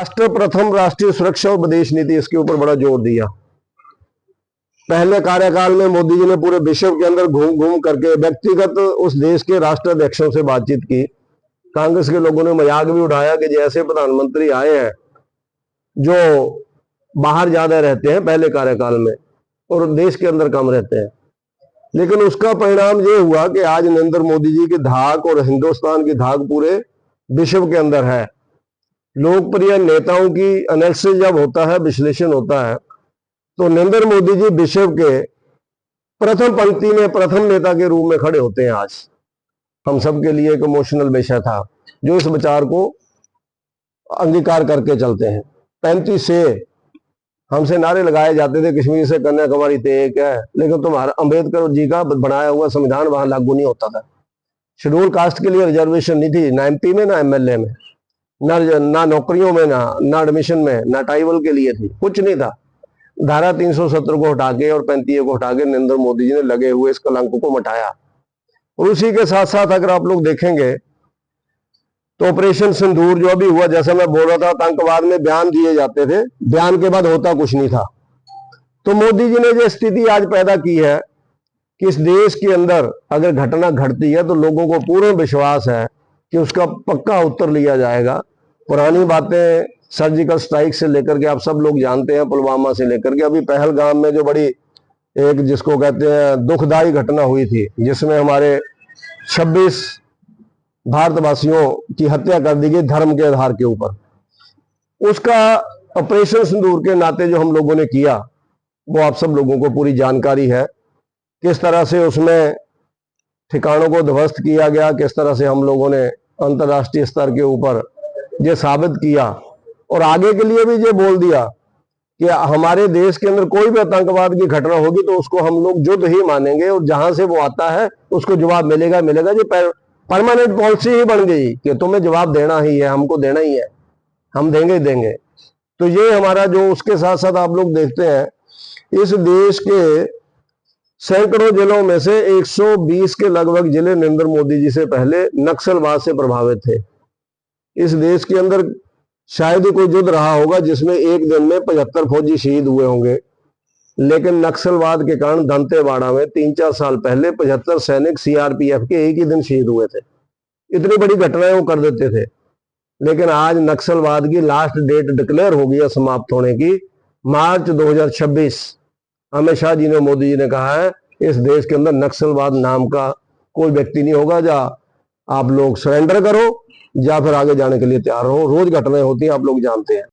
राष्ट्र प्रथम, राष्ट्रीय सुरक्षा और विदेश नीति, इसके ऊपर बड़ा जोर दिया। पहले कार्यकाल में मोदी जी ने पूरे विश्व के अंदर घूम घूम करके व्यक्तिगत उस देश के राष्ट्राध्यक्षों से बातचीत की। कांग्रेस के लोगों ने मजाक भी उठाया कि जैसे प्रधानमंत्री आए हैं जो बाहर ज्यादा रहते हैं पहले कार्यकाल में और देश के अंदर कम रहते हैं। लेकिन उसका परिणाम ये हुआ कि आज नरेंद्र मोदी जी की धाक और हिंदुस्तान की धाक पूरे विश्व के अंदर है। लोकप्रिय नेताओं की एनालिसिस जब होता है, विश्लेषण होता है, तो नरेंद्र मोदी जी विश्व के प्रथम पंक्ति में प्रथम नेता के रूप में खड़े होते हैं। आज हम सबके लिए एक इमोशनल विषय था जो इस विचार को अंगीकार करके चलते हैं। 35 से हमसे नारे लगाए जाते थे कश्मीर से कन्याकुमारी तक एक है, लेकिन तुम्हारा अंबेडकर जी का बनाया हुआ संविधान वहां लागू नहीं होता था। शेड्यूल कास्ट के लिए रिजर्वेशन नहीं थी, ना एमपी में ना एमएलए में, ना नौकरियों में, ना एडमिशन में, ना ट्राइबल के लिए थी, कुछ नहीं था। धारा 370 को हटा के और 35 को हटा के नरेंद्र मोदी जी ने लगे हुए इस कलंक को मिटाया। और उसी के साथ साथ अगर आप लोग देखेंगे तो ऑपरेशन सिंदूर जो अभी हुआ, जैसा मैं बोल रहा था, आतंकवाद में बयान दिए जाते थे, बयान के बाद होता कुछ नहीं था। तो मोदी जी ने जो स्थिति आज पैदा की है कि इस देश के अंदर अगर घटना घटती है तो लोगों को पूर्ण विश्वास है कि उसका पक्का उत्तर लिया जाएगा। पुरानी बातें सर्जिकल स्ट्राइक से लेकर के आप सब लोग जानते हैं, पुलवामा से लेकर के अभी पहलगाम में जो बड़ी एक जिसको कहते हैं दुखदाई घटना हुई थी, जिसमें हमारे 26 भारतवासियों की हत्या कर दी गई धर्म के आधार के ऊपर। उसका ऑपरेशन सिंदूर के नाते जो हम लोगों ने किया वो आप सब लोगों को पूरी जानकारी है। किस तरह से उसमें ठिकानों को ध्वस्त किया गया, किस तरह से हम लोगों ने अंतर्राष्ट्रीय स्तर के ऊपर ये साबित किया और आगे के लिए भी ये बोल दिया कि हमारे देश के अंदर कोई भी आतंकवाद की घटना होगी तो उसको हम लोग युद्ध ही मानेंगे और जहां से वो आता है उसको जवाब मिलेगा मिलेगा। ये परमानेंट पॉलिसी ही बन गई कि तुम्हें जवाब देना ही है, हमको देना ही है, हम देंगे ही देंगे। तो ये हमारा जो, उसके साथ साथ आप लोग देखते हैं इस देश के सैकड़ों जिलों में से 120 के लगभग जिले नरेंद्र मोदी जी से पहले नक्सलवाद से प्रभावित थे। इस देश के अंदर शायद ही कोई युद्ध रहा होगा जिसमें एक दिन में 75 फौजी शहीद हुए होंगे, लेकिन नक्सलवाद के कारण दंतेवाड़ा में 3-4 साल पहले 75 सैनिक सीआरपीएफ के एक ही दिन शहीद हुए थे। इतनी बड़ी घटनाएं वो कर देते थे। लेकिन आज नक्सलवाद की लास्ट डेट डिक्लेयर हो गई है समाप्त होने की, मार्च 2026। अमित शाह जी ने, मोदी जी ने कहा है इस देश के अंदर नक्सलवाद नाम का कोई व्यक्ति नहीं होगा। या आप लोग सरेंडर करो या फिर आगे जाने के लिए तैयार हो। रोज घटनाएं होती हैं, आप लोग जानते हैं।